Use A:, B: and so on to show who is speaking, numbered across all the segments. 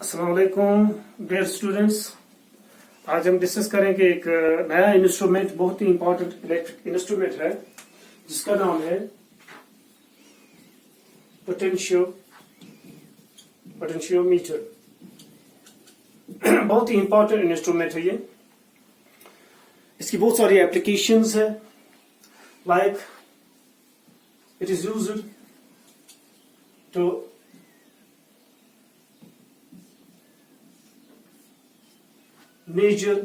A: अस्सलाम वालेकुम dear students. आज हम डिस्कस करेंगे एक नया इंस्ट्रूमेंट, बहुत ही इंपॉर्टेंट इलेक्ट्रिक इंस्ट्रूमेंट है जिसका नाम है पोटेंशियोमीटर। बहुत ही इंपॉर्टेंट इंस्ट्रूमेंट है ये। इसकी बहुत सारी एप्लीकेशंस है, like it is used to measure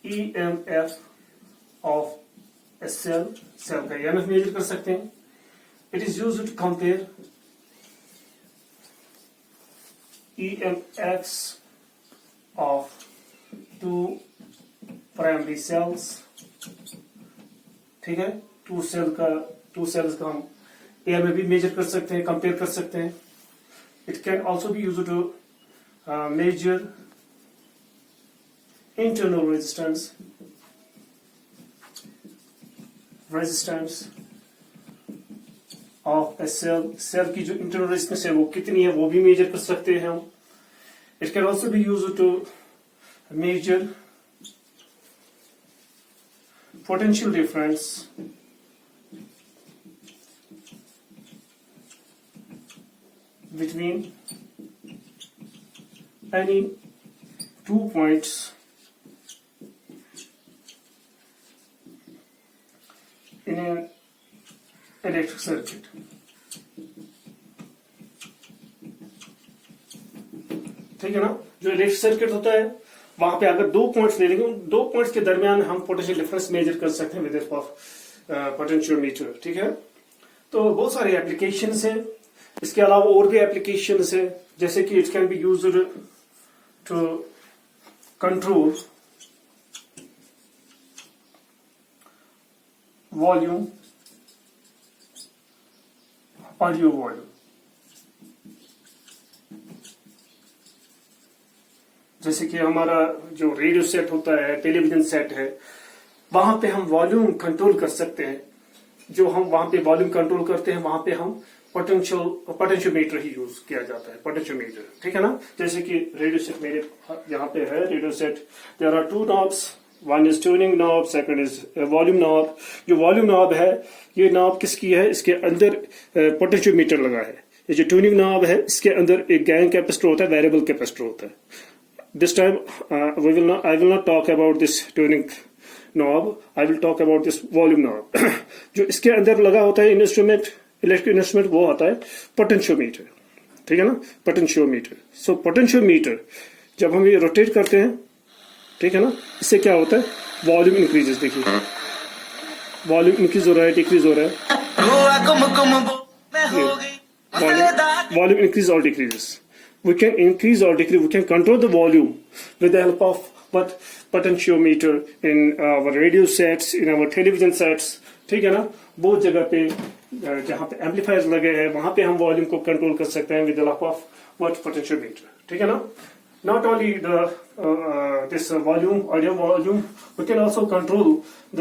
A: EMF of a cell का EMF मेजर कर सकते हैं। It is used to compare EMFs of two primary cells। ठीक है, टू सेल्स का हम EMF भी मेजर कर सकते हैं, कंपेयर कर सकते हैं। It can also be used to measure internal resistance of a cell की जो internal resistance है वो कितनी है वो भी मेजर कर सकते हैं हम। It can also be used to measure potential difference between any 2 points in an electric circuit। ठीक है ना, जो इलेक्ट्रिक सर्किट होता है वहां पे अगर 2 पॉइंट्स ले लेंगे, उन 2 पॉइंट्स के दरमियान हम पोटेंशियल डिफरेंस मेजर कर सकते हैं विद हेल्प ऑफ पोटेंशियोमीटर। ठीक है, तो बहुत सारी एप्लीकेशंस हैं। इसके अलावा और भी एप्लीकेशंस है, जैसे कि it can be used to control volume, audio volume. जैसे कि हमारा जो रेडियो सेट होता है, टेलीविजन सेट है, वहां पे हम वॉल्यूम कंट्रोल कर सकते हैं। जो हम वहां पे वॉल्यूम कंट्रोल करते हैं वहां पे हम पोटेंशियोमीटर ही यूज किया जाता है, पोटेंशियोमीटर। ठीक है ना, जैसे कि रेडियो सेट मेरे यहाँ पे है radio set. There are 2 knobs, one is tuning knob, second is volume knob. जो वॉल्यूम नॉब है, ये नॉब किसकी है, इसके अंदर पोटेंशियोमीटर लगा है। ये जो ट्यूनिंग नॉब है, इसके अंदर एक गैंग कैपेसिटर होता है, वेरिएबल कैपेसिटर होता है। This time I will not talk about this tuning knob, I will talk about this volume knob. जो इसके अंदर लगा होता है इंस्ट्रूमेंट, इलेक्ट्रिक इंस्ट्रूमेंट, वो आता है पोटेंशियोमीटर। ठीक है ना, पोटेंशियोमीटर। सो पोटेंशियोमीटर जब हम ये रोटेट करते हैं, ठीक है ना, इससे क्या होता है, वॉल्यूम इंक्रीजेस। देखिए वॉल्यूम इंक्रीज हो रहा है, डिक्रीज हो रहा है, वॉल्यूम इंक्रीज और decreases. We can increase or decrease, we can control the volume with the help of what potentiometer in our radio sets, in our television sets। ठीक है ना, बहुत जगह पे जहाँ पे एम्पलीफायर्स लगे हैं वहां पे हम वॉल्यूम को कंट्रोल कर सकते हैं with the help of what potentiometer. ठीक है ना, not only the this volume, audio volume, we can also control the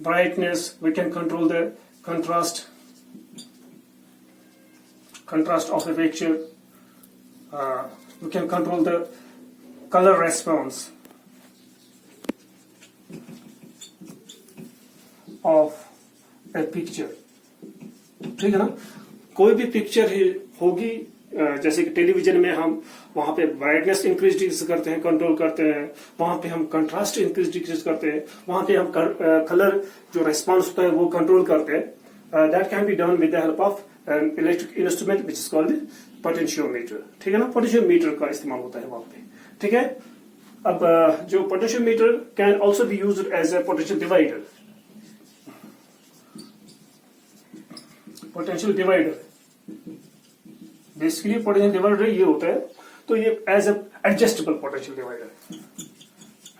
A: brightness, we can control the contrast of a picture, we can control the color response of a picture। ठीक है ना, कोई भी picture होगी, जैसे कि television में हम वहां पे ब्राइटनेस इंक्रीज डिक्रीज करते हैं, कंट्रोल करते हैं, वहां पे हम कंट्रास्ट इंक्रीज डिक्रीज करते हैं, वहां पे हम कलर जो रेस्पॉन्स होता है वो कंट्रोल करते हैं। That can be done with the help of an electric instrument which is called potentiometer. ठीक है ना, पोटेंशियोमीटर का इस्तेमाल होता है वहां पे। ठीक है, अब जो potentiometer can also be used as a potential divider. Potential divider basically potential divider ये होता है, तो ये as a adjustable potential divider,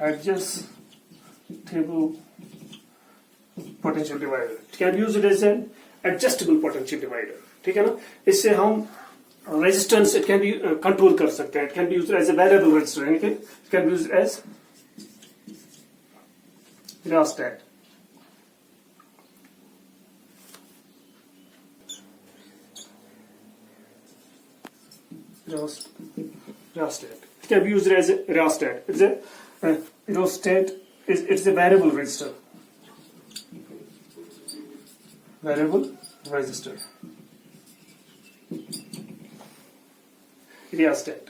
A: adjustable potential divider can be used as an adjustable potential divider. ठीक है ना, इससे हम resistance it can be control कर सकते हैं। It can be used as a variable resistor, यानी कि it can be used as rheostat. rheostat. It can be used as a rheostat. It's a rheostat. It's a variable resistor. Variable resistor. Rheostat.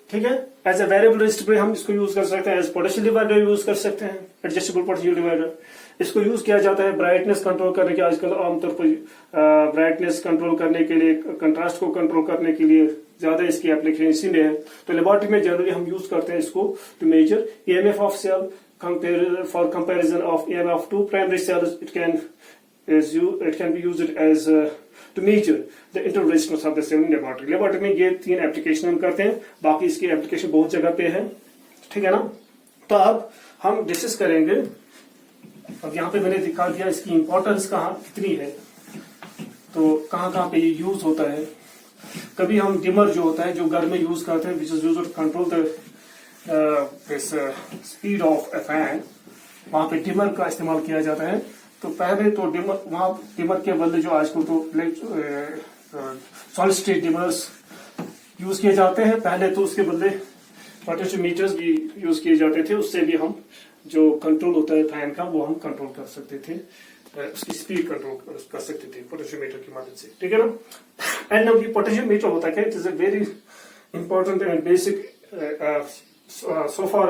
A: ठीक है, as a variable resistor पे हम इसको use कर सकते हैं, एज पोटेंशियल डिवाइडर यूज कर सकते हैं, एडजस्टेबल पोटेंशियल डिवाइडर। इसको यूज किया जाता है ब्राइटनेस कंट्रोल करने के, आजकल आमतौर पर ब्राइटनेस कंट्रोल करने के लिए, कंट्रास्ट को कंट्रोल करने के लिए ज्यादा इसकी एप्लीकेशन इसी में है। तो लेबोरेटरी में जनरली हम यूज करते हैं इसको to measure EMF of cell, for comparison of EMF of two primary cells. It can be used as to measure the internal resistance of the cell in laboratory. Laboratory में ये 3 application हम करते हैं, बाकी इसकी एप्लीकेशन बहुत जगह पे है, ठीक है ना। तो अब हम डिस्कस करेंगे, अब यहाँ पे मैंने दिखा दिया इसकी इंपॉर्टेंस कहाँ कितनी है, तो कहाँ पे ये यूज होता है। कभी हम डिमर जो होता है जो घर में यूज करते हैं, which is used to control the speed of a fan, वहां पे डिमर का इस्तेमाल किया जाता है। तो पहले तो डिमर के बदले जो आजकल तो सॉलिड स्टेट डिमर्स यूज किए जाते हैं, पहले तो उसके बदले पोटेंशियोमीटर्स भी यूज किए जाते थे। उससे भी हम जो कंट्रोल होता है फैन का वो हम कंट्रोल कर सकते थे, उसकी स्पीड कंट्रोल कर सकते थे पोटेंशियोमीटर की मदद से, ठीक है ना। एंड नाउ ये पोटेंशियोमीटर होता है, it is a very important and basic. So far,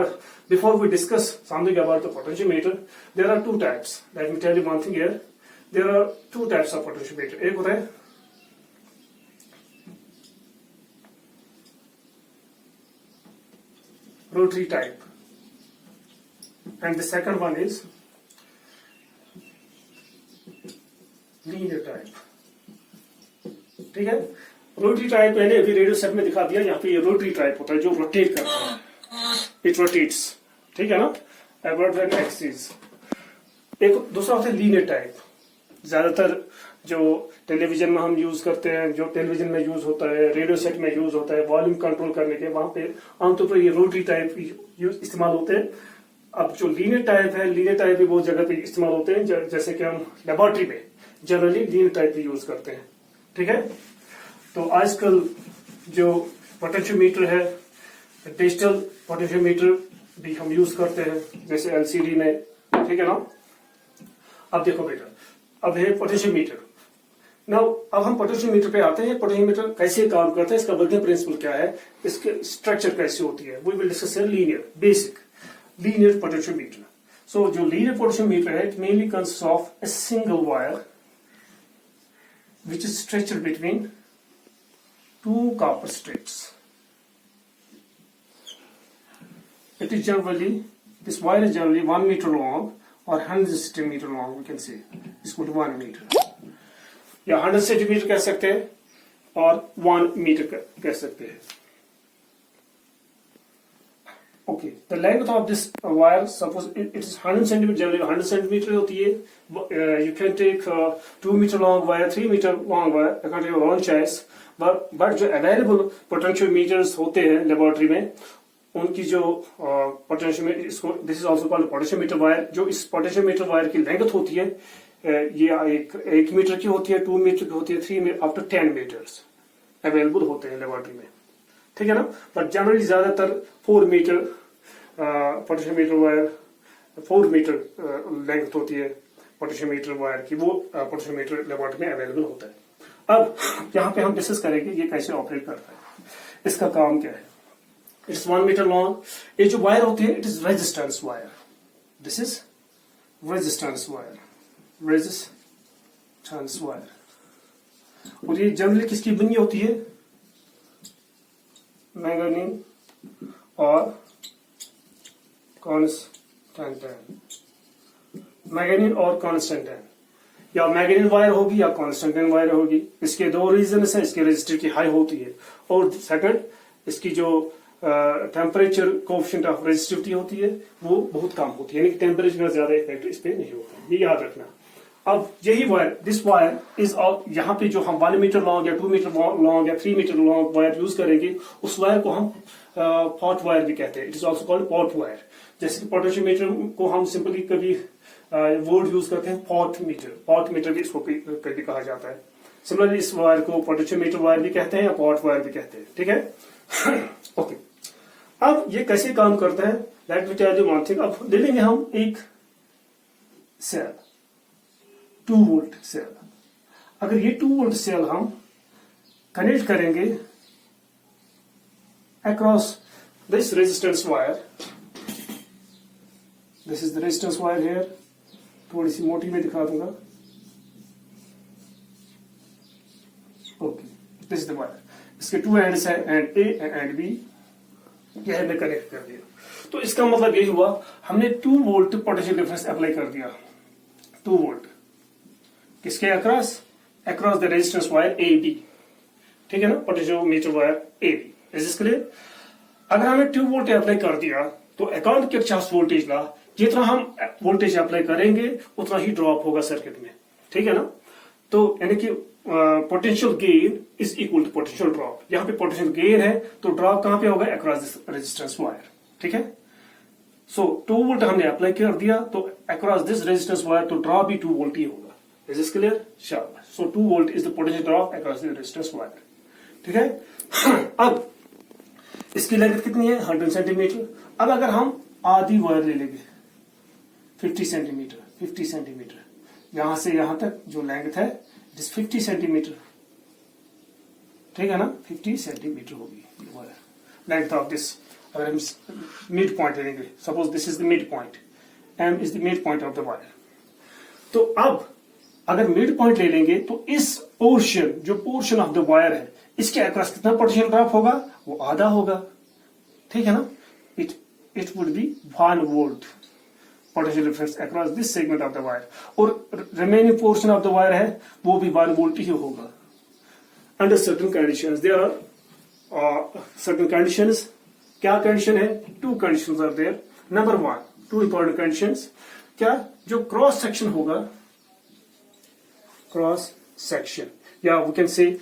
A: before we discuss something about the potentiometer, there are 2 types. Let me tell you one thing here. There are 2 types of potentiometer. एक होता है rotary type, and the second one is linear type. ठीक है, rotary type मैंने अभी radio set में दिखा दिया। यहाँ पे ये रोटरी टाइप होता है जो रोटेट करता है, इट रोटेट्स, ठीक है ना, अबाउट एन एक्सिस। एक दूसरा होता है लीनियर टाइप, ज्यादातर जो टेलीविजन में हम यूज करते हैं, जो टेलीविजन में यूज होता है, रेडियो सेट में यूज होता है, वॉल्यूम कंट्रोल करने के, वहां पे आमतौर पर ये रोटरी टाइप यूज इस्तेमाल होते हैं। अब जो लीनियर टाइप है, लीनियर टाइप भी बहुत जगह पे इस्तेमाल होते हैं, जैसे कि हम लेबोरेटरी में जनरली लीनियर टाइप भी यूज करते हैं, ठीक है। तो आजकल जो पोटेंशियोमीटर है, डिजिटल पोटेंशियोमीटर भी हम यूज करते हैं, जैसे एलसीडी में, ठीक है ना। अब देखो बेटा, अब है पोटेंशियोमीटर। नाउ अब हम पोटेंशियोमीटर पे आते हैं। पोटेंशियोमीटर कैसे काम करता है, इसका वर्किंग प्रिंसिपल क्या है, इसके स्ट्रक्चर कैसे होती है, we will discuss linear basic linear potentiometer. So जो लीनियर पोटेंशियोमीटर है, it mainly consist of a single wire which is stretched between 2 copper strips. It is generally, this wire is generally 1 meter long or 100 centimeter long, we can say. It's equal to 1 meter. या 100 centimeter कह सकते हैं और 1 meter कह सकते हैं. Okay, the length of this wire, suppose it is 100 centimeter, generally 100 centimeter होती है. You can take 2 meter long wire, 3 meter long wire, according to your own choice. But जो अवेलेबल पोटेंशियोमीटर्स होते हैं लेबोरेटरी में, उनकी जो पोटेंशियोमीटर, इसको this is also called potentiometer wire, जो इस पोटेंशियोमीटर वायर की लेंथ होती है, ये 1 मीटर की होती है, 2 मीटर की होती है, 3 metre, up to 10 metres available होते हैं लेबोरेटरी में, ठीक है ना। बट जनरली ज्यादातर 4 metre potentiometer wire, 4 metre length होती है पोटेंशियोमीटर वायर की, वो पोटेंशियोमीटर लेबोरेटरी में अवेलेबल होता है। अब यहाँ पे हम डिस्कस करेंगे ये कैसे ऑपरेट करता है, इसका काम क्या है। It's 1 metre long. ये जो वायर होती है, it is resistance wire, this is resistance wire, resistance wire. और ये जनरली किसकी बनी होती है, मैंगनीज और कॉन्स्टेंटाइन, मैंगनीज और कॉन्स्टेंटाइन, या मैग्नेटिक वायर होगी या कॉन्स्टेंटाइन वायर होगी। इसके 2 रीजन है, इसके रेजिस्टर की हाई होती है, और सेकंड इसकी जो टेम्परेचर कोएफिशिएंट ऑफ रेजिस्टिविटी होती है वो बहुत कम होती है, यानी कि टेम्परेचर का ज्यादा इफेक्ट इस पे नहीं होता, ये याद रखना। अब यही वायर, दिस वायर इज यहाँ पे जो हम 1 मीटर लॉन्ग या 2 मीटर लॉन्ग या 3 मीटर लॉन्ग वायर यूज करेंगे, उस वायर को हम पॉट वायर भी कहते हैं। It is also called pot wire. जैसे कि पोटेंशियोमीटर को हम सिंपली कभी वर्ड यूज करते हैं पॉट मीटर भी इसको कभी कहा जाता है। सिमिलरली इस वायर को पोटेंशियोमीटर वायर भी कहते हैं या पॉट वायर भी कहते हैं, ठीक है। ओके, अब ये कैसे काम करता है, let me tell you one thing. अब ले लेंगे हम एक सेल, 2 वोल्ट सेल। अगर ये 2 वोल्ट सेल हम कनेक्ट करेंगे across this resistance wire, this is the resistance wire here, थोड़ी सी मोटी में दिखा दूंगा। Okay, this is the wire, इसके 2 एंड्स है, एंड ए एंड बी, यह हमने कनेक्ट कर दिया। तो इसका मतलब यही हुआ, हमने 2 वोल्ट पोटेंशियल डिफरेंस अप्लाई कर दिया, 2 वोल्ट किसके across, across the resistance wire A B, ठीक है ना, potentiometer wire A B. Is this clear? अगर हमने 2 वोल्ट अप्लाई कर दिया तो अकॉर्डिंग किरचॉफ्स वोल्टेज लॉ, जितना हम वोल्टेज अप्लाई करेंगे उतना ही ड्रॉप होगा सर्किट में, ठीक है ना। तो यानी कि potential gain is equal to potential drop. यहाँ पे पोटेंशियल गेन है तो ड्रॉप कहां पे होगा, अक्रॉस दिस रेजिस्टेंस वायर, ठीक है। सो 2 वोल्ट हमने अप्लाई कर दिया तो अक्रॉस दिस रेजिस्टेंस वायर तो ड्रॉप भी 2 वोल्ट ही होगा। Is this clear? शाबाश। सो 2 volt is the potential drop across the resistance wire, ठीक है। अब इसकी लेंथ कितनी है, 100 सेंटीमीटर। अब अगर हम आधी वायर ले लेंगे 50 सेंटीमीटर, 50 सेंटीमीटर, यहां से यहां तक जो लेंथ है इट इज 50 सेंटीमीटर, ठीक है ना, 50 सेंटीमीटर होगी वायर लेंथ ऑफ दिस। अगर हम मिड पॉइंट लेंगे, suppose this is the mid point, M is the mid point of the wire. तो अब अगर मिड पॉइंट ले लेंगे तो इस पोर्शन, जो पोर्शन ऑफ द वायर है, इसके अक्रॉस कितना पोटेंशियल ड्रॉप होगा, वो आधा होगा, ठीक है ना। It would be 1 volt potential difference across this segment of the wire, और remaining portion of the wire है वो भी 1 वोल्ट ही होगा। Under certain conditions, there are certain conditions. क्या कंडीशन है, 2 conditions are there. Number 1, 2 important conditions. क्या, जो क्रॉस सेक्शन होगा, क्रॉस सेक्शन, या वी कैन से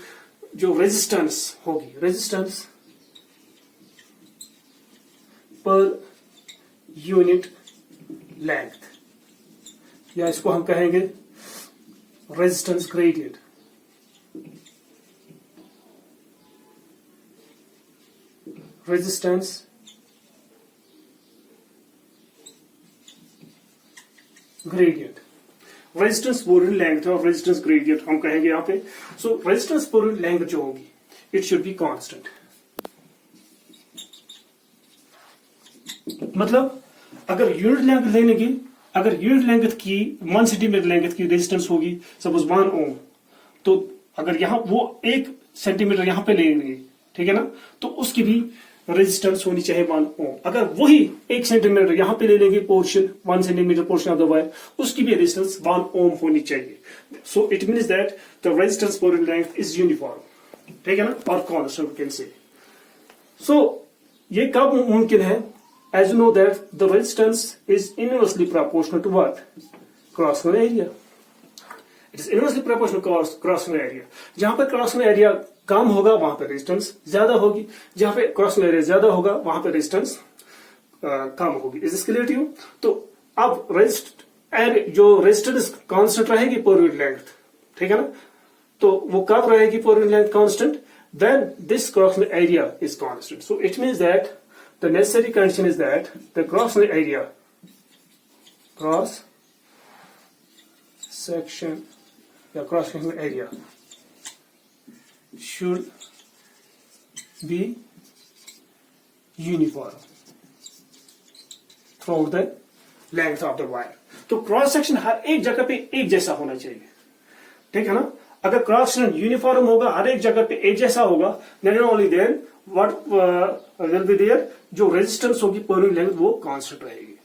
A: जो रेजिस्टेंस होगी, रेजिस्टेंस पर यूनिट लेंथ, या इसको हम कहेंगे resistance gradient. Resistance gradient, resistance per unit length और रेजिस्टेंस ग्रेडियंट हम कहेंगे यहाँ पे। सो रेजिस्टेंस पर यूनिट लेंथ जो होगी इट शुड बी कांस्टेंट। मतलब अगर यूनिट लेंथ लेने की, अगर यूनिट लेंथ की 1 सेंटीमीटर लेंथ की रेजिस्टेंस होगी, सपोज 1 ओम, तो अगर यहां वो 1 सेंटीमीटर यहां पे लेंगे, ठीक है ना, तो उसकी भी रेजिस्टेंस होनी चाहिए 1 ओम। अगर वही 1 सेंटीमीटर यहां पे ले लेंगे portion, 1 centimetre portion of the wire, उसकी भी रेजिस्टेंस 1 ओम होनी चाहिए। So it means that the resistance पर लेंथ इज यूनिफॉर्म, ठीक है ना, और कांस्टेंट कैन से। सो ये कब मुमकिन है, as you know that the resistance is inversely proportional to what, cross-sectional area. It is inversely proportional to cross-sectional area. जहां पर cross-sectional area कम होगा वहां पर रेजिस्टेंस ज्यादा होगी, जहां पे cross-sectional area ज्यादा होगा वहां पर रेजिस्टेंस कम होगी। Is this clear to you? तो अब जो रेजिस्टेंस कांस्टेंट रहेगी पर यूनिट लेंथ, ठीक है ना, तो वो कब रहेगी per unit length constant, when this cross-sectional area is constant. So it means that the necessary condition is that the cross-sectional area, cross section, the cross-sectional area should be uniform throughout the length of the wire. तो cross section हर एक जगह पे एक जैसा होना चाहिए, ठीक है ना। अगर क्रॉस सेक्शन यूनिफॉर्म होगा, हर एक जगह पे एक जैसा होगा, then only then what will be there, जो रेजिस्टेंस होगी पर यूनिट लेंथ वो कांस्टेंट रहेगी,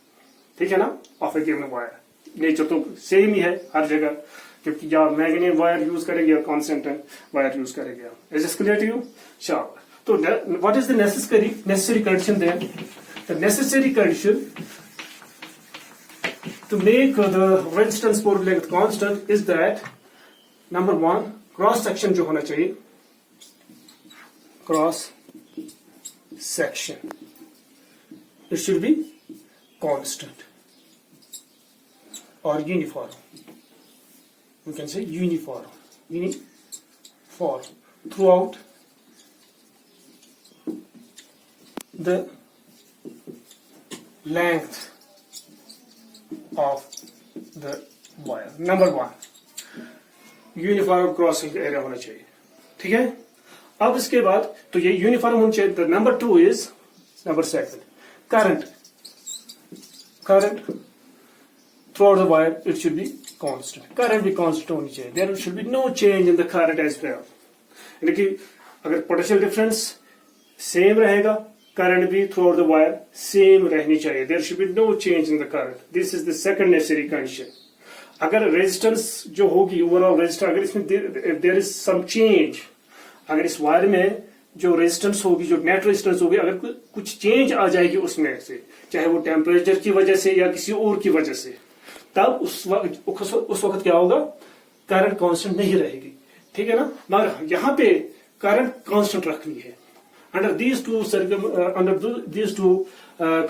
A: ठीक है ना, of A given wire. Nature तो सेम ही है हर जगह, क्योंकि या मैग्नेटिक वायर यूज करेंगे या कांस्टेंट वायर यूज करेंगे। Is this clear to you? शाबाश। तो what is the necessary condition there? The necessary condition to make the resistance per length constant is that number 1, cross section जो होना चाहिए, cross section it should be constant or uniform. We can say uniform, meaning for throughout the length of the wire. Number 1 uniform crossing area होना चाहिए, ठीक है। अब इसके बाद तो ये यूनिफॉर्म होना चाहिए। Number 2 is number 7 current throughout the wire it should be constant. Current भी कांस्टेंट होनी चाहिए। There should be no change in the current as well. यानी कि अगर पोटेंशियल डिफरेंस सेम रहेगा, करंट भी throughout the wire same रहनी चाहिए। There should be no change in the current. This is the second necessary condition. अगर resistance जो होगी ओवरऑल रेजिस्टेंस, अगर इसमें देयर इज सम चेंज, अगर इस वायर में जो रेजिस्टेंस होगी, जो नेट रेजिस्टेंस होगी, अगर कुछ चेंज आ जाएगी उसमें से, चाहे वो टेम्परेचर की वजह से या किसी और की वजह से, तब उस वक्त क्या होगा, करंट कांस्टेंट नहीं रहेगी, ठीक है ना। मगर यहाँ पे करंट कांस्टेंट रखनी है। Under these two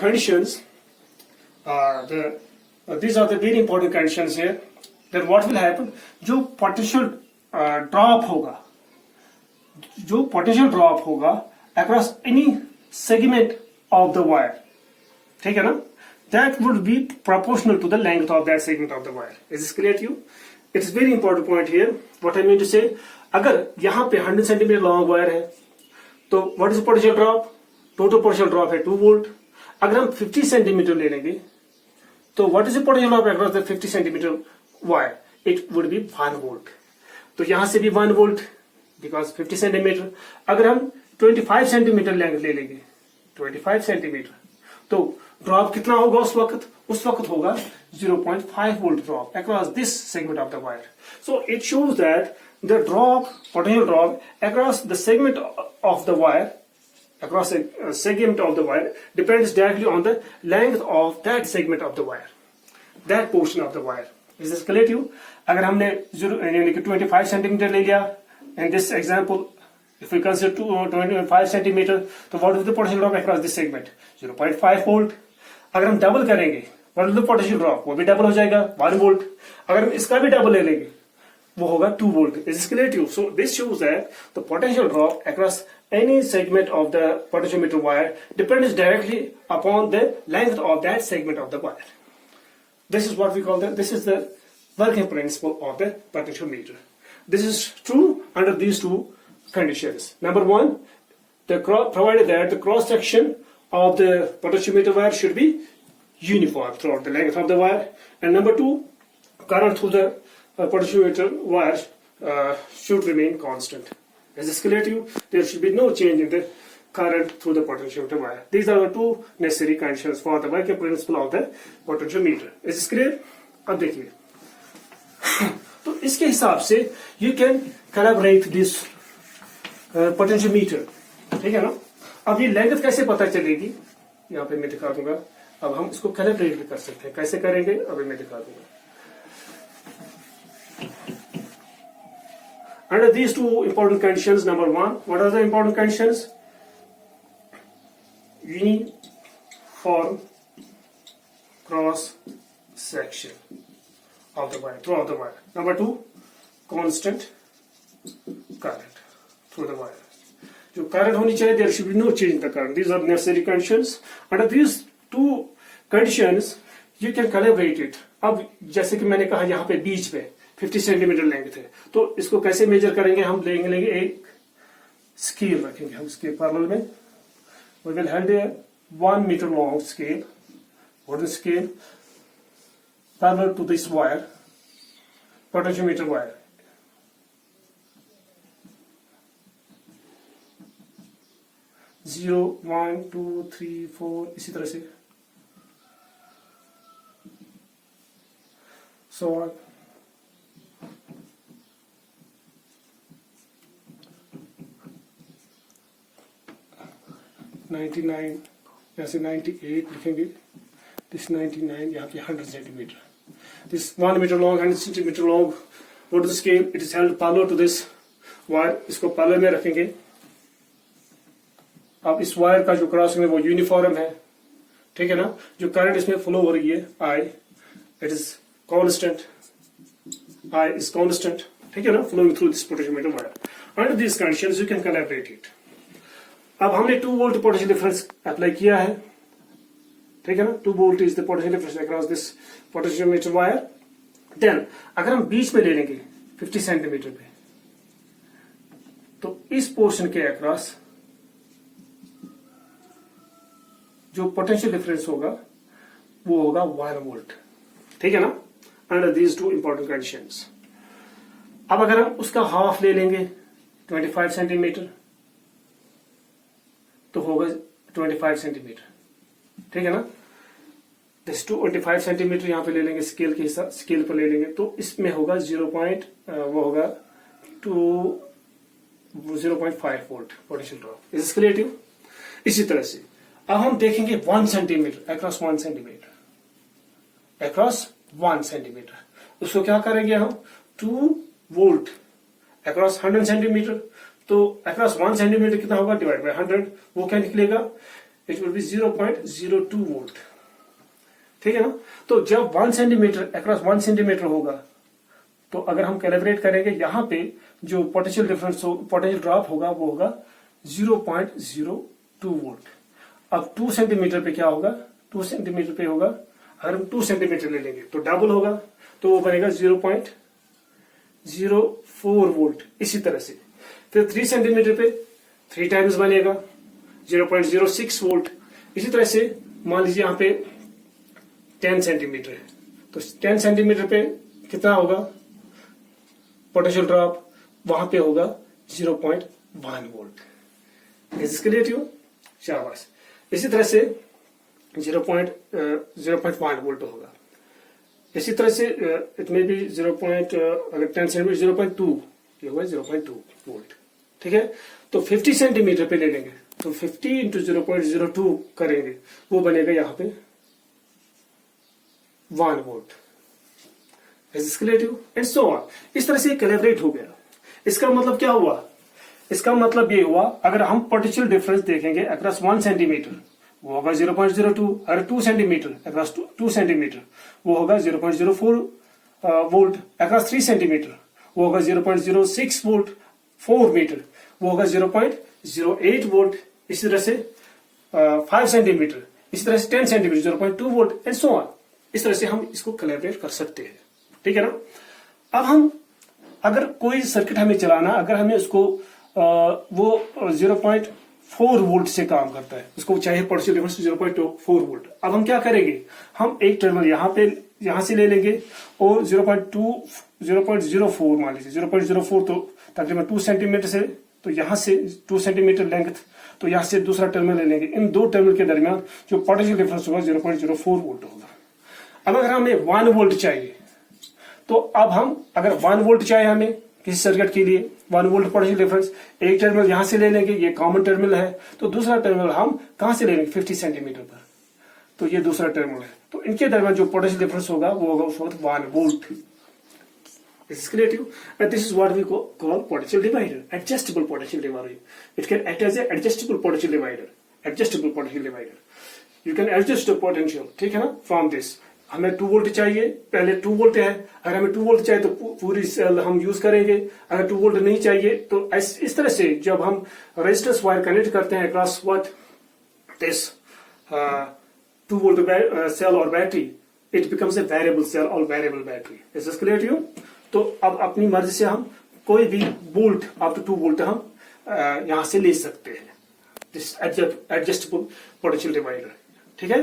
A: conditions, these are the very important conditions here. Then what will happen? जो potential drop होगा across any segment of the wire, ठीक है ना, that would be proportional to the length of that segment of the wire. Is this clear to you? It is very important point here. What I mean to say, अगर यहाँ पे 100 centimetre long wire है तो what is potential drop? Total potential drop है 2 volt. अगर हम 50 centimetre ले लेंगे तो what is the potential drop across the 50 centimetre wire? It would be 1 volt. तो यहां से भी 1 वोल्ट बिकॉज 50 सेंटीमीटर। अगर हम 25 सेंटीमीटर लेंथ ले लेंगे, 25 सेंटीमीटर, तो ड्रॉप कितना होगा उस वक्त होगा 0.5 volt drop across this segment of the wire. So it shows that the potential drop across the segment of the wire, across a segment of the wire, depends directly on the length of that segment of the wire, that portion of the wire. Is this clear to you? अगर हमने 25 centimetre ले लिया in this example, if we consider 25 centimetre, तो what is the potential drop across this segment? 0.5 volt. अगर हम double करेंगे, what is the potential drop? वो भी डबल हो जाएगा 1 वोल्ट। अगर हम इसका भी डबल ले लेंगे वो होगा 2 volt. Is this clear to you? So this shows that the potential drop across any segment of the potentiometer wire depends directly upon the length of that segment of the wire. This is what we call this is the working principle of the potentiometer. This is true under these two conditions. Number 1, provided that the cross section of the potentiometer wire should be uniform throughout the length of the wire, and number 2, current through the potentiometer wire should remain constant. Is this clear to you? There should be no change in the current through the potentiometer wire. These are the 2 necessary conditions for the working principle of the potentiometer. Is this clear? अब देखिए तो इसके हिसाब से you can calibrate this potentiometer, ठीक है ना। अब ये लेंथ कैसे पता चलेगी, यहाँ पे मैं दिखा दूंगा। अब हम इसको कैलिब्रेट भी कर सकते हैं। कैसे करेंगे अभी मैं दिखा दूंगा। Under these 2 important conditions, number 1, what are the important conditions? Uniform cross section of the wire, throughout the wire. Number 2, constant current through the wire. जो current होनी चाहिए, there should be no change in the current. These are necessary conditions. Under these 2 conditions, you can calibrate it. अब जैसे कि मैंने कहा यहाँ पे बीच में 50 सेंटीमीटर लेंगे थे, तो इसको कैसे मेजर करेंगे? हम लेंगे एक स्केल रखेंगे हम इसके पैरेलल में। We will hold a 1 meter long scale, or the scale parallel to this wire, potentiometer wire. Zero, 1, 2, 3, 4 इसी तरह से so on. ऐसे 98 लिखेंगे, this 99, यहाँ पे 100 centimetre, this 1 meter long, 100 centimetre long, what is the scale? It is held parallel to this wire. इसको parallel में रखेंगे। अब इस वायर का जो क्रॉसिंग है वो यूनिफॉर्म है, ठीक है ना। जो करंट इसमें फ्लो हो रही है I, it is constant, I is constant, ठीक है ना, flowing through this potentiometer wire. Under this conditions you can calibrate it. अब हमने 2 वोल्ट पोटेंशियल डिफरेंस अप्लाई किया है, ठीक है ना, 2 volt is the potential difference across this potentiometer wire. Then अगर हम बीच में ले लेंगे 50 सेंटीमीटर पे, तो इस पोर्शन के अक्रॉस जो पोटेंशियल डिफरेंस होगा वो होगा 1 वोल्ट, ठीक है ना, अंडर दीज 2 इंपॉर्टेंट कंडीशंस। अब अगर हम उसका हाफ ले लेंगे 25 सेंटीमीटर तो होगा 25 सेंटीमीटर, ठीक है ना, दिस 25 सेंटीमीटर यहां पे ले लेंगे, स्केल के हिसाब स्केल पर ले लेंगे, तो इसमें होगा 0.5 volt potential drop. Is clear? इसी तरह से अब हम देखेंगे 1 centimetre across 1 centimetre across 1 centimetre, उसको क्या करेंगे हम 2 वोल्ट अक्रॉस 100 सेंटीमीटर, तो अक्रॉस 1 सेंटीमीटर कितना होगा डिवाइड बाय 100, वो क्या निकलेगा, इट विल बी 0.02 वोल्ट, ठीक है ना। तो जब 1 सेंटीमीटर अक्रॉस 1 सेंटीमीटर होगा तो अगर हम कैलिब्रेट करेंगे यहां पे जो पोटेंशियल डिफरेंस पोटेंशियल ड्रॉप होगा वो होगा 0.02 वोल्ट। अब 2 सेंटीमीटर पे क्या होगा, 2 सेंटीमीटर पे होगा, अगर हम 2 सेंटीमीटर ले लेंगे तो डबल होगा, तो वो बनेगा 0.04 वोल्ट। इसी तरह से फिर 3 सेंटीमीटर पे 3 टाइम्स बनेगा 0.06 वोल्ट। इसी तरह से मान लीजिए यहां पे 10 सेंटीमीटर है, तो 10 सेंटीमीटर पे कितना होगा पोटेंशियल ड्रॉप, वहां पे होगा 0.1 वोल्ट। Is clear? शाबाश। इसी तरह से 0.1 वोल्ट होगा। इसी तरह से इट में भी 0. अगर 10 सेंटीमीटर 0.2, ये होगा 0.2 वोल्ट, ठीक है। तो 50 सेंटीमीटर पे ले लेंगे तो 50 इंटू 0.02 करेंगे, वो बनेगा यहाँ पे 1 volt. Is clear? And so on. इस तरह से कैलिब्रेट हो गया। इसका मतलब क्या हुआ, इसका मतलब ये हुआ अगर हम पोटेंशियल डिफरेंस देखेंगे अक्रॉस 1 सेंटीमीटर वो होगा 0.02, अगर 2 सेंटीमीटर अक्रॉस 2 सेंटीमीटर वो होगा 0.04 वोल्ट, अक्रॉस 3 सेंटीमीटर वो होगा 0.06 वोल्ट, 4 मीटर वो होगा 0.08 वोल्ट, इसी तरह से 5 सेंटीमीटर, इसी तरह से 10 centimetre 0.2 volt and so on. इस तरह से हम इसको कैलिब्रेट कर सकते हैं, ठीक है ना। अब हम अगर कोई सर्किट हमें चलाना, अगर हमें उसको वो 0.4 वोल्ट से काम करता है, उसको चाहिए पोटेंशियल डिफरेंस 0.4 वोल्ट। अब हम क्या करेंगे, हम एक टर्मिनल यहां से ले लेंगे और 0.04 मान लीजिए 0.04, तो तकरीबन 2 सेंटीमीटर से, तो यहां से 2 सेंटीमीटर लेंथ, तो यहां से दूसरा टर्मिनल ले लेंगे। इन 2 टर्मिनल के दरमियान जो पोटेंशियल डिफरेंस होगा 0.04 वोल्ट होगा। अब अगर हमें 1 वोल्ट चाहिए, तो अब हम अगर 1 वोल्ट चाहिए हमें किसी सर्किट के लिए 1 वोल्ट पोटेंशियल डिफरेंस, एक टर्मिनल यहां से ले लेंगे, ये कॉमन टर्मिनल है, तो दूसरा टर्मिनल हम कहां से ले लेंगे 50 सेंटीमीटर पर, तो ये दूसरा टर्मिनल है, तो इनके दरमियान जो पोटेंशियल डिफरेंस होगा वो होगा उस वक्त 1 volt. This is clear to you? And this is what we call potential divider, adjustable potential divider. It can act as an adjustable potential divider. Adjustable potential divider. You can adjust the potential, ठीक है ना, from this. हमें 2 volt चाहिए, पहले 2 volt है, अगर हमें 2 volt चाहिए तो पूरी सेल हम यूज करेंगे, अगर 2 वोल्ट नहीं चाहिए तो इस तरह से जब हम रेजिस्टेंस वायर कनेक्ट करते हैं across what this 2 volt cell और battery, it becomes a variable cell और variable battery. Is this clear to you? तो अब अपनी मर्जी से हम कोई भी वोल्ट अप टू 2 वोल्ट हम यहां से ले सकते हैं, दिस एडजस्टेबल पोटेंशियल डिवाइडर, ठीक है।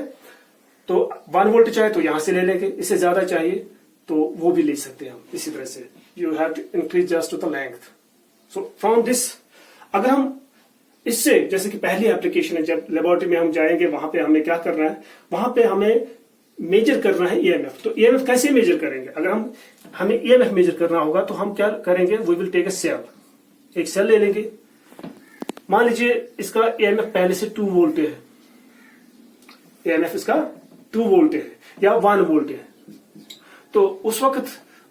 A: तो 1 वोल्ट चाहिए तो यहां से ले लेंगे, इससे ज्यादा चाहिए तो वो भी ले सकते हैं हम। इसी तरह से you have to increase just to the length. So from this अगर हम इससे, जैसे कि पहली एप्लीकेशन है, जब लेबोरेटरी में हम जाएंगे वहां पे हमें क्या करना है, वहां पे हमें मेजर करना है ईएमएफ। तो ईएमएफ कैसे मेजर करेंगे, अगर हमें ईएमएफ मेजर करना होगा तो हम क्या करेंगे, we will take a cell, एक सेल ले लेंगे, मान लीजिए इसका ईएमएफ पहले से 2 वोल्ट है, ईएमएफ इसका 2 वोल्ट है या 1 वोल्ट है, तो उस वक्त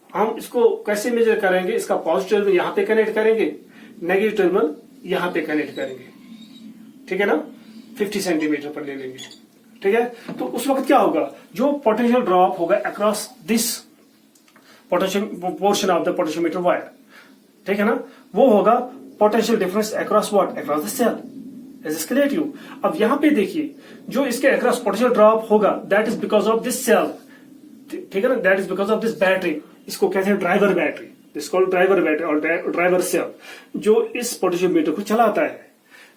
A: हम इसको कैसे मेजर करेंगे, इसका पॉजिटिव टर्मिनल यहां पे कनेक्ट करेंगे, नेगेटिव टर्मिनल यहां पे कनेक्ट करेंगे, ठीक है ना, 50 सेंटीमीटर पर ले लेंगे, ठीक है। तो उस वक्त क्या होगा, जो पोटेंशियल ड्रॉप होगा across this potential portion of the potentiometer wire, ठीक है ना, वो होगा potential difference across what, across the cell. Is this clear to you? अब यहां पे देखिए, जो इसके अक्रॉस पोटेंशियल ड्रॉप होगा that is because of this cell, ठीक है ना, that is because of this battery. इसको कहते हैं driver battery, this called driver battery और ड्राइवर सेल, जो इस पोटेंशियोमीटर को चलाता है।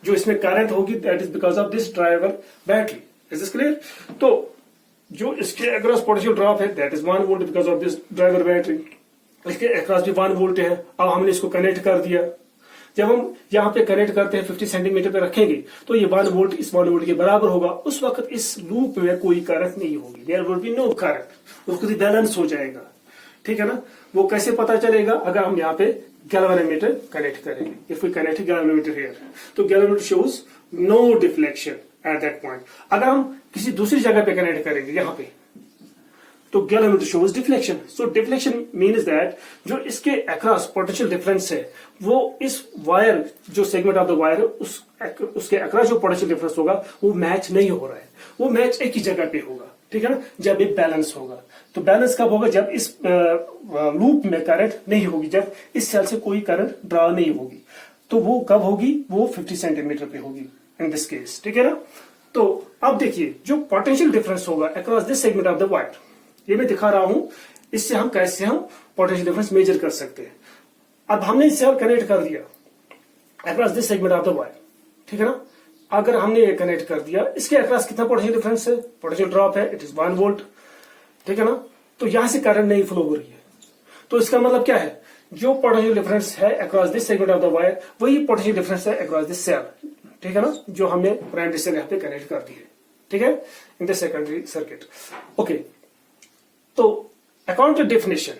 A: जो इसमें करंट होगी that is because of this driver battery. Is this clear? तो जो इसके अक्रॉस पोटेंशियल ड्रॉप है that is 1 volt because of this driver battery. इसके अक्रॉस भी 1 वोल्ट है। अब हमने इसको कनेक्ट कर दिया। जब हम यहाँ पे कनेक्ट करते हैं 50 सेंटीमीटर पे रखेंगे तो ये 1 वोल्ट इस 1 वोल्ट के बराबर होगा। उस वक्त इस लूप में कोई करंट नहीं होगी, there will be no current, उसको बैलेंस हो जाएगा। ठीक है ना? वो कैसे पता चलेगा? अगर हम यहाँ पे गैल्वेनोमीटर कनेक्ट करेंगे। If we connect galvanometer here, तो galvanometer shows no deflection at that point. अगर हम किसी दूसरी जगह पे कनेक्ट करेंगे यहाँ पे, तो galvanometer shows deflection. So deflection means that जो इसके अक्रॉस पोटेंशियल डिफरेंस है वो इस वायर, जो सेगमेंट ऑफ द वायर उसके अक्रॉस जो पोटेंशियल डिफरेंस होगा वो मैच नहीं हो रहा है। वो मैच एक ही जगह पे होगा, ठीक है ना, जब ये बैलेंस होगा। तो बैलेंस कब होगा? जब इस लूप में करंट नहीं होगी, जब इस सेल से कोई करंट ड्रा नहीं होगी। तो वो कब होगी? वो 50 सेंटीमीटर पे होगी इन दिस केस, ठीक है ना। तो अब देखिए, जो पोटेंशियल डिफरेंस होगा across this segment of the wire, ये मैं दिखा रहा हूं, इससे हम कैसे पोटेंशियल डिफरेंस मेजर कर सकते हैं। अब हमने इससे कनेक्ट कर दिया across this segment of the wire, ठीक है ना। अगर हमने ये कनेक्ट कर दिया, इसके अक्रॉस कितना पोटेंशियल डिफरेंस है, पोटेंशियल ड्रॉप है, इट इज 1 वोल्ट, ठीक है ना। तो यहां से करंट नहीं फ्लो हो रही है। तो इसका मतलब क्या है? जो पोटेंशियल डिफरेंस है across this segment of the wire वही पोटेंशियल डिफरेंस है अक्रॉस दिस सेल, ठीक है ना, जो हमने प्राइमरी सेल यहां पे कनेक्ट कर दी है, ठीक है, in the secondary circuit. Okay, तो अकॉर्डिंग टू डेफिनेशन,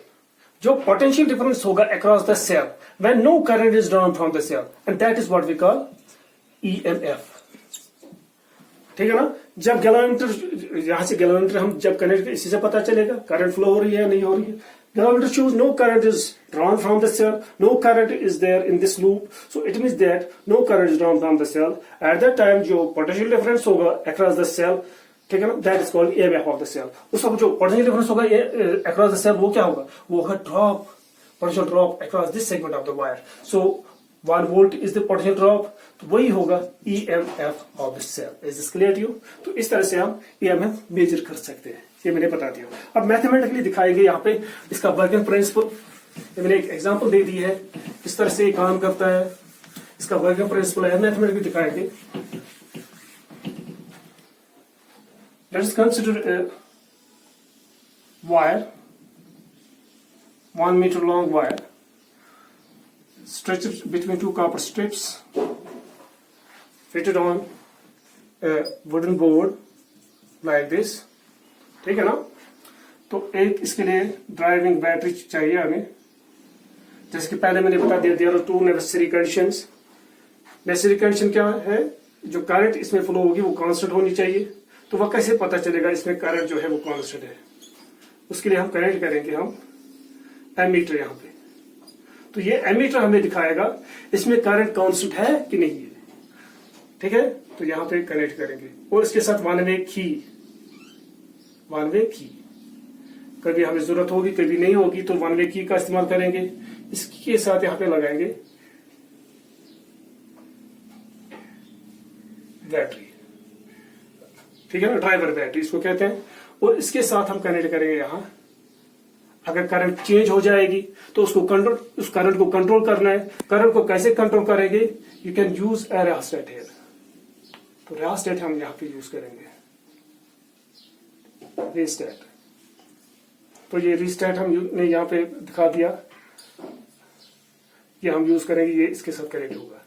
A: जो पोटेंशियल डिफरेंस होगा across the cell when no current is drawn from the cell, and that is what we call EMF, ठीक है ना। जब गैल्वेनोमीटर, यहां से गैल्वेनोमीटर हम जब कनेक्ट, इसी से पता चलेगा करंट फ्लो हो रही है या नहीं हो रही है। Galvanometer shows no current is drawn from the cell, no current is there in this loop, so it means that no current is drawn from the cell. At that time जो potential difference होगा across the cell, ठीक है ना, that is called EMF of the cell. उस वक्त जो potential difference होगा across the cell वो क्या होगा? वो होगा drop, potential drop across this segment of the wire. So 1 volt is the potential drop, तो वही होगा EMF of the cell. Is this clear to you? तो इस तरह से हम ईएमएफ मेजर कर सकते हैं, ये मैंने बता दिया। अब मैथमेटिकली दिखाएंगे यहाँ पे इसका वर्किंग प्रिंसिपल, ये मैंने एक एग्जांपल दे दी है, इस तरह से काम करता है, इसका वर्किंग प्रिंसिपल है, मैथमेटिकली दिखाएंगे। Let us consider a wire, 1 meter long wire, stretched between 2 copper strips, fitted on a wooden board like this, ठीक है ना। तो एक इसके लिए ड्राइविंग बैटरी चाहिए हमें, जैसे कि पहले मैंने बता दिया, there are 2 necessary conditions. Necessary condition क्या है? जो करंट इसमें फ्लो होगी वो कांस्टेंट होनी चाहिए। तो वह कैसे पता चलेगा इसमें करंट जो है वो कांस्टेंट है? उसके लिए हम कनेक्ट करेंगे हम एमीटर यहाँ पे। तो ये एमीटर हमें दिखाएगा इसमें करंट कांस्टेंट है कि नहीं है, ठीक है। तो यहाँ पे कनेक्ट करेंगे और इसके साथ वन वे की, कभी हमें जरूरत होगी कभी नहीं होगी, तो वन वे की का इस्तेमाल करेंगे। इसके साथ यहाँ पे लगाएंगे बैटरी, ठीक है ना, ड्राइवर बैटरी इसको कहते हैं। और इसके साथ हम कनेक्ट करेंगे यहां, अगर करंट चेंज हो जाएगी तो उसको कंट्रोल, उस करंट को कंट्रोल करना है। करंट को कैसे कंट्रोल करेंगे? You can use a rheostat here. तो रियोस्टेट हम यहां पे यूज करेंगे, रिस्टेट। तो ये रिस्टेट हमने यहां पे दिखा दिया, ये हम यूज करेंगे, ये इसके साथ कनेक्ट होगा।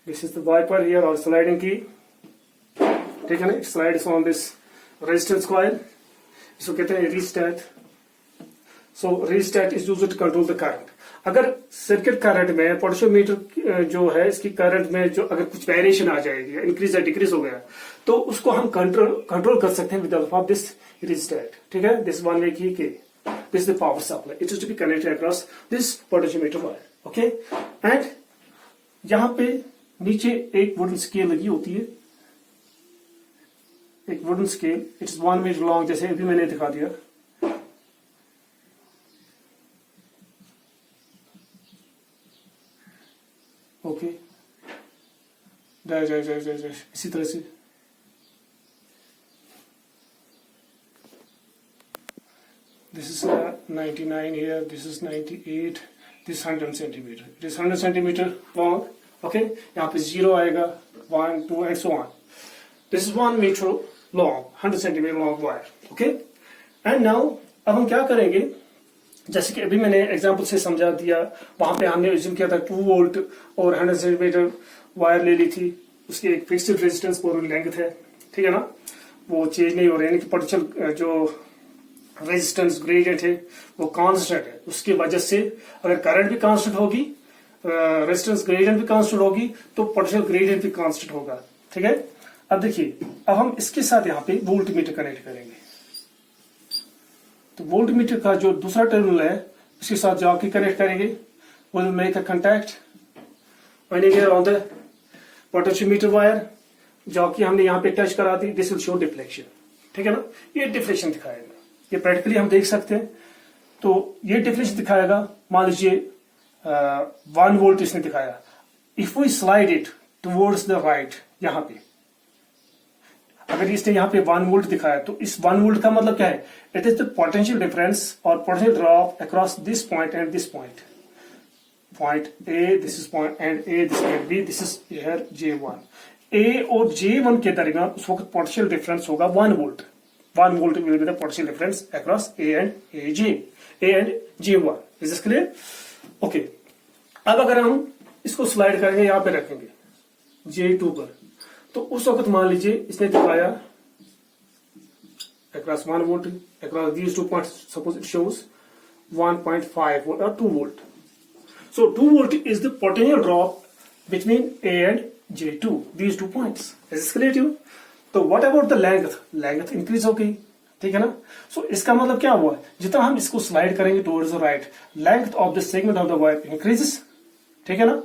A: This is the wiper here और स्लाइडिंग की, ठीक है ना, it slides on this resistance coil, इसको कहते हैं rheostat. So rheostat is used to control the current. अगर सर्किट करंट में पोटेंशियोमीटर जो है इसकी करंट में जो अगर कुछ वेरिएशन आ जाएगी, इंक्रीज या डिक्रीज हो गया, तो उसको हम कंट्रोल कर सकते हैं with the help of this rheostat, ठीक है। दिस वन वे की के, this is the power supply, it is to be connected across this potentiometer wire, okay. And यहां पे नीचे एक वुडन स्केल लगी होती है, एक wooden scale, it is 1 metre long, जैसे अभी मैंने दिखा दिया। इसी तरह से this is 99 here, this is 98, this 100 centimeter, it is 100 centimeter long. Okay, यहाँ पे 0 आएगा, 1 2 and so on. This is 1 meter long, 100 centimeter long wire. Okay, and now अब हम क्या करेंगे, जैसे कि अभी मैंने एग्जांपल से समझा दिया, वहां पे हमने अज्यूम किया था 2 वोल्ट और 100 सेंटीमीटर वायर ले ली थी, उसकी एक फिक्स्ड रेजिस्टेंस पूरी लेंथ है, ठीक है ना, वो चेंज नहीं हो रहा है, यानी कि पोटेंशियल जो रेजिस्टेंस ग्रेडियंट है वो कांस्टेंट है, उसकी वजह से अगर करंट भी कांस्टेंट होगी, रेजिस्टेंस ग्रेडियंट भी कांस्टेंट होगी, तो पोटेंशियल ग्रेडियंट भी कांस्टेंट होगा, ठीक है। अब देखिए, अब हम इसके साथ यहाँ पे वोल्टमीटर कनेक्ट करेंगे, तो वोल्टमीटर का जो दूसरा टर्मिनल है उसके साथ जाके कनेक्ट करेंगे, will make a contact on the potentiometer wire, जो कि हमने यहाँ पे टच करा दी, दिस विल शो डिफ्लेक्शन, ठीक है ना, ये डिफ्लेक्शन दिखाएगा, ये प्रैक्टिकली हम देख सकते हैं। तो ये डिफ्लेक्शन दिखाएगा, मान लीजिए 1 वोल्ट इसने दिखाया, if we slide it towards the right, यहाँ पे अगर इसने यहाँ पे 1 वोल्ट दिखाया, तो इस 1 वोल्ट का मतलब क्या है, it is the potential difference और potential drop across this point and this point, point A, this is point and A, this point B, this is here J1, A और J1 के दरमियान उस वक्त पोटेंशियल डिफरेंस होगा 1 volt, 1 volt will be the potential difference across A and J1, is this clear? Okay, अब अगर हम इसको स्लाइड करेंगे, यहाँ पे रखेंगे J2 पर, तो उस वक्त मान लीजिए इसने दिखाया across 1 volt, across these 2 points, suppose it shows 1.5 volt or 2 volt. So 2 volt is the potential drop between A and J2, these 2 points. Is this clear to you? तो what about the length? Length increase हो गई, ठीक है ना। So इसका मतलब क्या हुआ, जितना हम इसको स्लाइड करेंगे towards the right, length of the segment of the wire increases, ठीक है ना।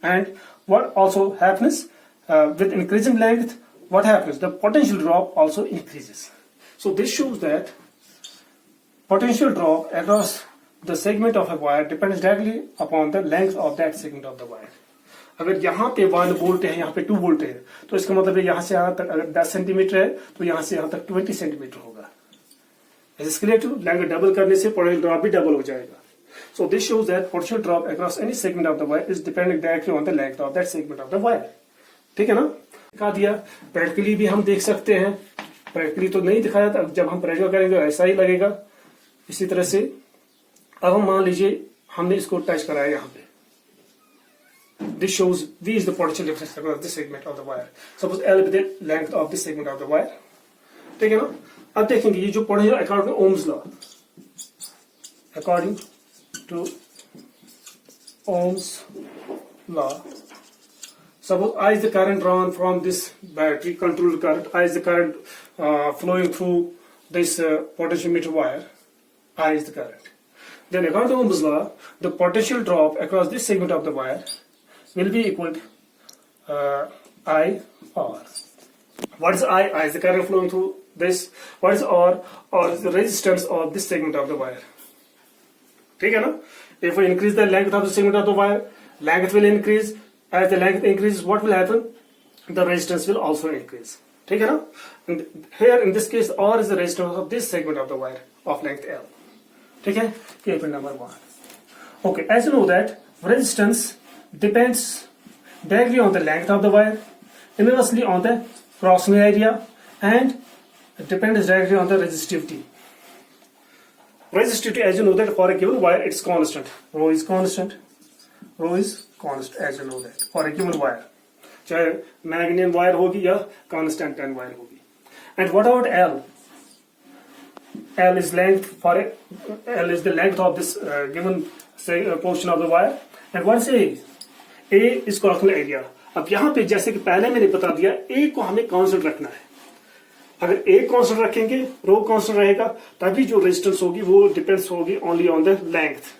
A: And what also happens with increasing length, what happens? The potential drop also increases. So this shows that potential drop across the segment of a wire depends directly upon the length of that segment of the wire. अगर यहाँ पे 1 volt है, यहाँ पे 2 volt है, तो इसका मतलब है यहाँ से यहाँ तक अगर 10 सेंटीमीटर है, तो यहाँ से यहाँ तक 20 सेंटीमीटर होगा। Is clear to? Length double करने से पोटेंशियल ड्रॉप भी डबल हो जाएगा। So this shows that potential drop across any segment of the wire is depending directly on the length of that segment of the wire. ठीक है ना, दिखा दिया। प्रैक्टिकली भी हम देख सकते हैं, प्रैक्टिकली तो नहीं दिखाया था, जब हम प्रैक्टिकल करेंगे ऐसा ही लगेगा। इसी तरह से अब हम मान लीजिए हमने इसको टच कराया यहाँ पे, this shows V is the potential difference across this segment of the wire. Suppose L be the length of this segment of the wire, ठीक है ना। अब देखेंगे ये जो potential according to Ohm's law, according to Ohm's law, suppose I is the current drawn from this battery controlled current, I is the current flowing through this potentiometer wire, I is the current. Then according to Ohm's law, the potential drop across this segment of the wire will be equal to I R. What is I? I is the current flowing through this. What is R? R is the resistance of this segment of the wire. ठीक है ना? If we increase the length of the segment of the wire, length will increase. As the length increases, what will happen? The resistance will also increase. ठीक है ना? And here in this case, R is the resistance of this segment of the wire of length L. ठीक है? ये point number 1. Okay, as you know that resistance depends directly on the length of the wire, inversely on the crossing area, and it depends directly on the resistivity. Resistivity, as you know that for a given wire, it's constant. Rho is constant. Rho is constant, as you know that for a given wire, चाहे magnesium wire होगी या constant ten wire होगी। And what about L? L is length for L is the length of this given portion of the wire. And what is A? A is crossing area. अब यहाँ पे जैसे कि पहले मैंने बता दिया, A को हमें कांस्टेंट रखना है। अगर A कांस्टेंट रखेंगे, रो कांस्टेंट रहेगा, तभी जो रेजिस्टेंस होगी वो डिपेंड्स होगी ओनली ऑन द लेंथ,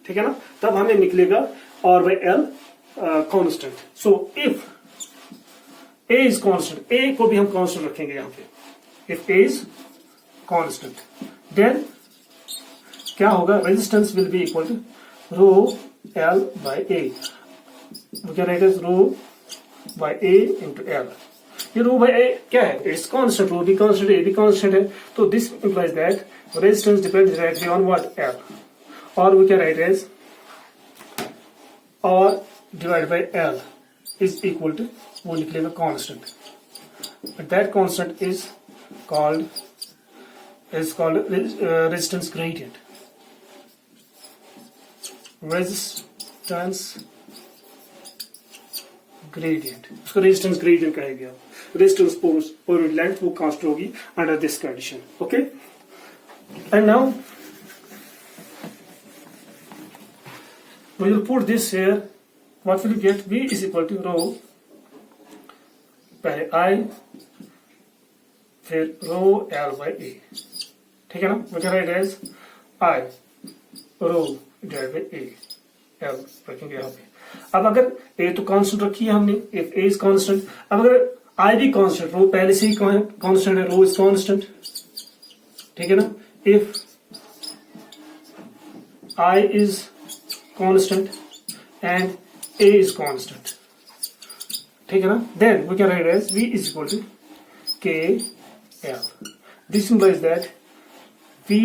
A: ठीक है ना। तब हमें निकलेगा R by L constant. So if A is constant, A को भी हम constant रखेंगे यहाँ पे। If A is constant, then क्या होगा? Resistance will be equal to rho L by A. We can write as rho by A into L. ये रो by ए क्या है, इट्स कांस्टेंट, रो भी कांस्टेंट, ए भी कांस्टेंट है, तो this implies that resistance depends directly on what, L, और we can write as R divided by L is equal to, वो निकलेगा constant, but that constant is called resistance gradient, resistance gradient, उसको resistance gradient कहेंगे आप, resistance per length वो constant होगी under this condition, okay? And now we will put this here, what will you get, V is equal to rho, पहले I, फिर rho L by A, ठीक है ना, we can write as I rho divided by A, L रखेंगे यहाँ पे। अब अगर A तो कांस्टेंट रखी है हमने, if A is constant, अब अगर I भी कांस्टेंट, रो पहले से ही कांस्टेंट है, रो इज कांस्टेंट, ठीक है ना, if I is constant and A is constant, ठीक है ना, then we can write as V is equal to K L. This implies that V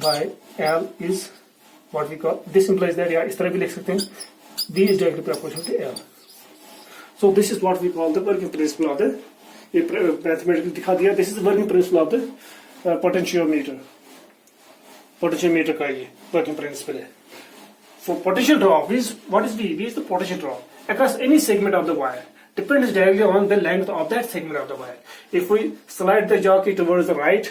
A: by L is what we call, this implies that, या इस तरह भी लिख सकते हैं, V is directly proportional to L. So this is what we call the working principle of the, ये mathematically दिखा दिया, this is the working principle of the potentiometer. Potentiometer का ये working principle है. For potential drop, what is V? V is the potential drop across any segment of the wire. Depends directly on the length of that segment of the wire. If we slide the jockey towards the right,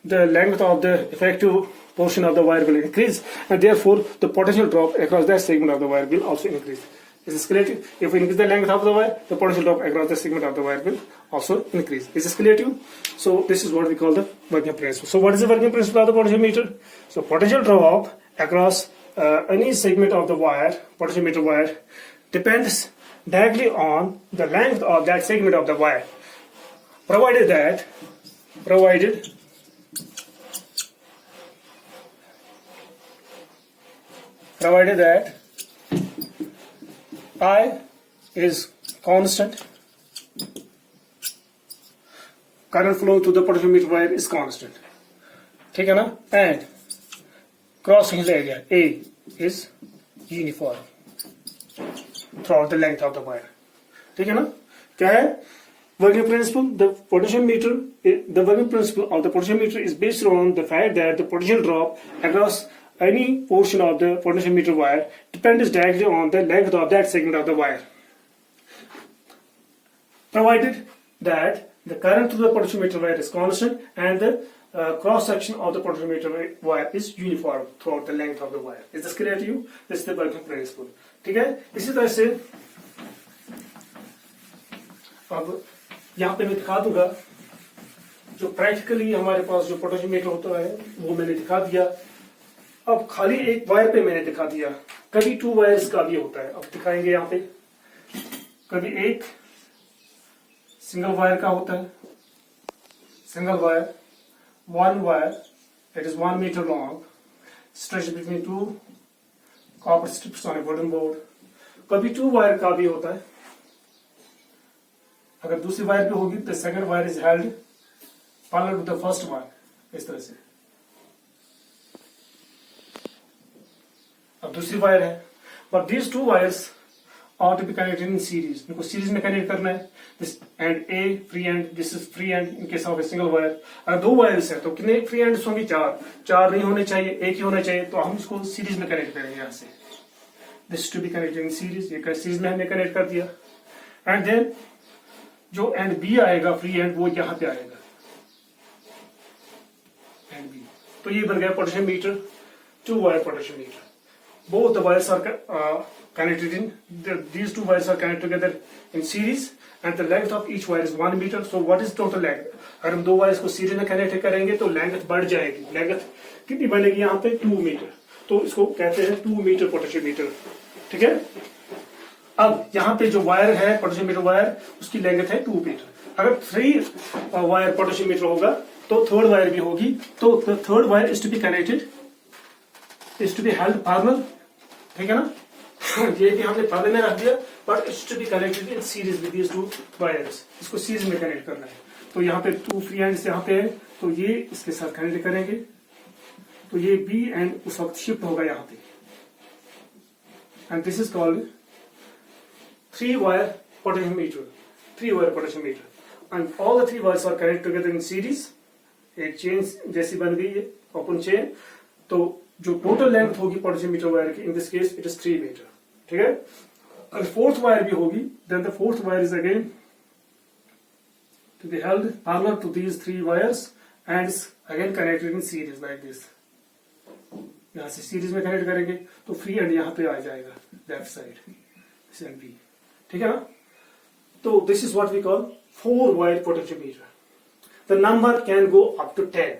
A: the length of the effective portion of the wire will increase, and therefore the potential drop across that segment of the wire will also increase. Is this clear to you? If we increase the length of the wire, the potential drop across the segment of the wire will also increase. Is this clear to you? So this is what we call the working principle. So what is the working principle of the potentiometer? So potential drop across any segment of the wire, potentiometer wire, depends directly on the length of that segment of the wire, provided that I is constant, current flowing through the potentiometer wire is constant, ठीक है ना, and cross sectional area A is uniform throughout the length of the wire, ठीक है ना, क्या है working principle? The working principle of the potentiometer is based on the fact that the potential drop across any portion of the potentiometer wire depends directly on the length of that segment of the wire, provided that the current through the potentiometer wire is constant and the cross section of the potentiometer wire is uniform throughout the length of the wire. Is this clear to you? This is the working principle, ठीक है। इसी तरह से अब यहाँ पे मैं दिखा दूंगा जो प्रैक्टिकली हमारे पास जो पोटेंशियोमीटर होता है वो मैंने दिखा दिया। अब खाली एक वायर पे मैंने दिखा दिया, कभी 2 वायर्स का भी होता है। अब दिखाएंगे यहाँ पे, कभी एक सिंगल वायर का होता है, single wire, 1 wire that is 1 meter long stretched between 2 copper strips on a wooden board। कभी 2 वायर का भी होता है, अगर दूसरी वायर पे होगी तो second wire is held parallel to the first wire, इस तरह से। अब दूसरी वायर है, but these 2 wires ought to be connected in series, इनको सीरीज में कनेक्ट करना है। This and A free and, this is free and in case of a single wire. अगर 2 वायर्स है तो कितने फ्री एंड्स होंगे? 4 नहीं होने चाहिए, एक ही होना चाहिए, तो हम इसको सीरीज में कनेक्ट करेंगे यहाँ से। This to be connected in series, ये सीरीज में हमने कनेक्ट कर दिया। एंड देन जो एंड बी आएगा फ्री एंड, वो यहाँ पे आएगा एंड बी, तो ये बन गया potentiometer, 2 wire potentiometer. Both the wires are connected in, these 2 wires are connected together in series and the length of each wire is 1 meter. So what is total length? अगर हम 2 wires को series में connect करेंगे तो length बढ़ जाएगी। Length कितनी बनेगी यहाँ पे? 2 मीटर। तो इसको कहते हैं 2 मीटर पोटेंशियोमीटर, ठीक है। अब यहाँ पे जो वायर है पोटेंशियोमीटर वायर, उसकी लेंथ है 2 मीटर। अगर 3 वायर पोटेंशियोमीटर होगा तो थर्ड वायर भी होगी, तो third wire is to be connected, is to be held parallel, ठीक है ना। ये भी हमने पैरेलल में रख दिया, but it's to be connected in series with these two wires. इसको सीरीज में कनेक्ट करना है। तो यहाँ पे 2 फ्री एंड्स यहाँ पे है, तो ये इसके साथ कनेक्ट करेंगे, तो ये बी एंड उस वक्त शिफ्ट होगा यहाँ पे, and this is called 3 wire potentiometer. 3 wire potentiometer and all the 3 wires are connect together in series. एक चेन जैसी बन गई है, ओपन चेन। तो जो टोटल लेंथ होगी पोटेंशियोमीटर वायर की, in this case it is 3 metre. ठीक है। अगर 4th वायर भी होगी, then the 4th wire is again to be held parallel to these 3 wires and is again connected in series like this। यहां से series में connect करेंगे तो फ्री एंड यहां पे आ जाएगा लेफ्ट साइड एंड बी। ठीक है ना। तो this is what we call 4 wire potentiometer. The number can go up to 10।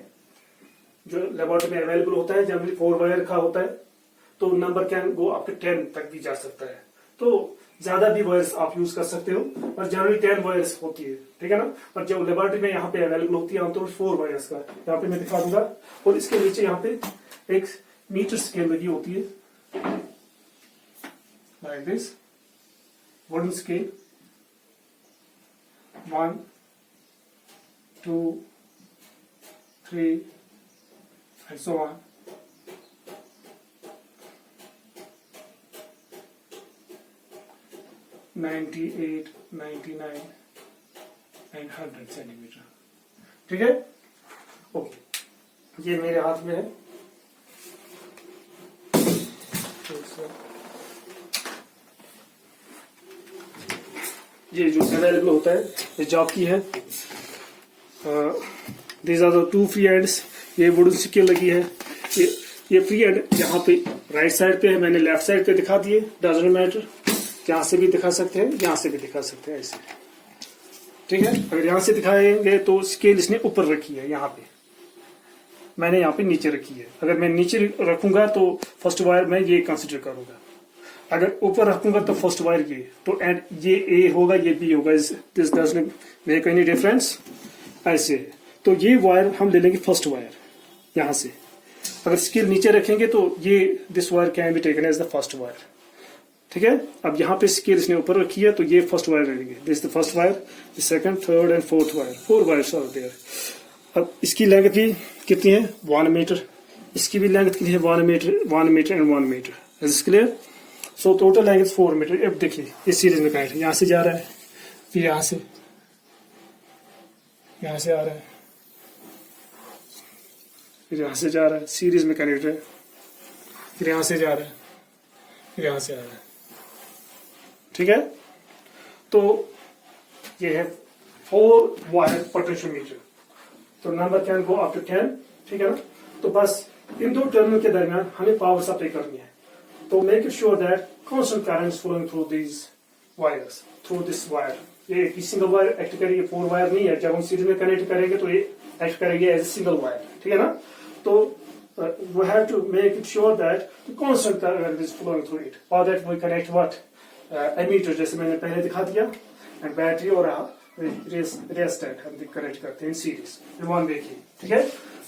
A: जो लेबोरेटरी में अवेलेबल होता है जनरली 4 वायर का होता है, तो number can go up to 10 तक भी जा सकता है। तो ज्यादा भी वायर्स आप यूज कर सकते हो, पर जनरली 10 वायर्स होती है। ठीक है ना। पर जो लेबोरेटरी में यहाँ पे अवेलेबल होती है आमतौर 4 वायर्स का, यहाँ पे मैं दिखा दूंगा। और इसके नीचे यहाँ पे एक मीटर स्केल लगी होती है, like this wooden scale, 1 2 3 and so on। $98, $99 and 100 centimetre. ठीक है। ओके, ये मेरे हाथ में है। ये जो अवेलेबल होता है ये जॉब की है। These are the 2 free ends. ये वुडन स्केल लगी है। ये फ्री एंड यहाँ पे राइट साइड पे है, मैंने लेफ्ट साइड पे दिखा दिए। डजंट मैटर, यहां से भी दिखा सकते हैं, यहां से भी दिखा सकते हैं, ऐसे। ठीक है। अगर यहां से दिखाएंगे तो स्केल इसने ऊपर रखी है, यहाँ पे मैंने यहाँ पे नीचे रखी है। अगर मैं नीचे रखूंगा तो फर्स्ट वायर मैं ये कंसिडर करूंगा, अगर ऊपर रखूंगा तो फर्स्ट वायर ये, तो एंड ये ए होगा, ये बी होगा। This doesn't make any difference. ऐसे तो ये वायर हम ले लेंगे फर्स्ट वायर यहां से। अगर स्केल नीचे रखेंगे तो ये this wire can be taken as the first wire. ठीक है। अब यहाँ पे स्केल इसने ऊपर रखी है, तो ये फर्स्ट वायर रहेंगे। This the first wire, the second, third and fourth wire. 4 wires are there. अब इसकी लेंथ भी कितनी है? 1 मीटर। इसकी भी लेंथ कितनी है? 1 metre, 1 metre and 1 metre. Is clear? So total length 4 metre. अब देखिए इस सीरीज में कनेक्ट, यहाँ से जा रहा है, फिर यहाँ से आ रहा है, फिर यहाँ से जा रहा है, सीरीज में कनेक्ट है, फिर यहाँ से जा रहा है, फिर यहाँ से आ रहा है। ठीक है। तो ये है 4 वायर पोटेंशियोमीटर। तो number can go up to 10। ठीक है ना। तो बस इन 2 टर्मिनल के दरमियान हमें पावर सप्लाई करनी है। तो make it sure that constant current flowing through these wires, through this wire. ये एक सिंगल वायर एक्ट करेगी, 4 वायर नहीं है। जब हम सीरीज में कनेक्ट करेंगे तो ये एक्ट करेगी एज ए सिंगल वायर। ठीक है ना। तो we have to make it sure that the constant current is flowing through it. For that we connect what? Ammeter, जैसे मैंने पहले दिखा दिया, एंड बैटरी और रेजिस्टेंट हम कनेक्ट करते हैं सीरीज, वन वे की। ठीक है।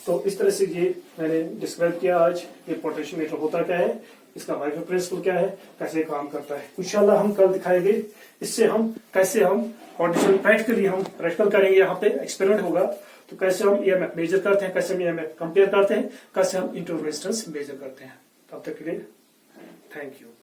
A: तो इस तरह से ये मैंने डिस्क्राइब किया आज। ये पोटेंशियोमीटर होता क्या है, इसका वर्किंग प्रिंसिपल क्या है, कैसे काम करता है। इंशाल्लाह हम कल दिखाएंगे इससे हम कैसे हम पोटेंशियल प्रैक्टिकली हम प्रैक्टिकल करेंगे। यहाँ पे एक्सपेरिमेंट होगा, तो कैसे हम ईएमएफ मेजर करते हैं, कैसे हम ईएमएफ कंपेयर करते हैं, कैसे हम इंटर रेजिस्टेंस मेजर करते हैं। तब तक के लिए थैंक यू।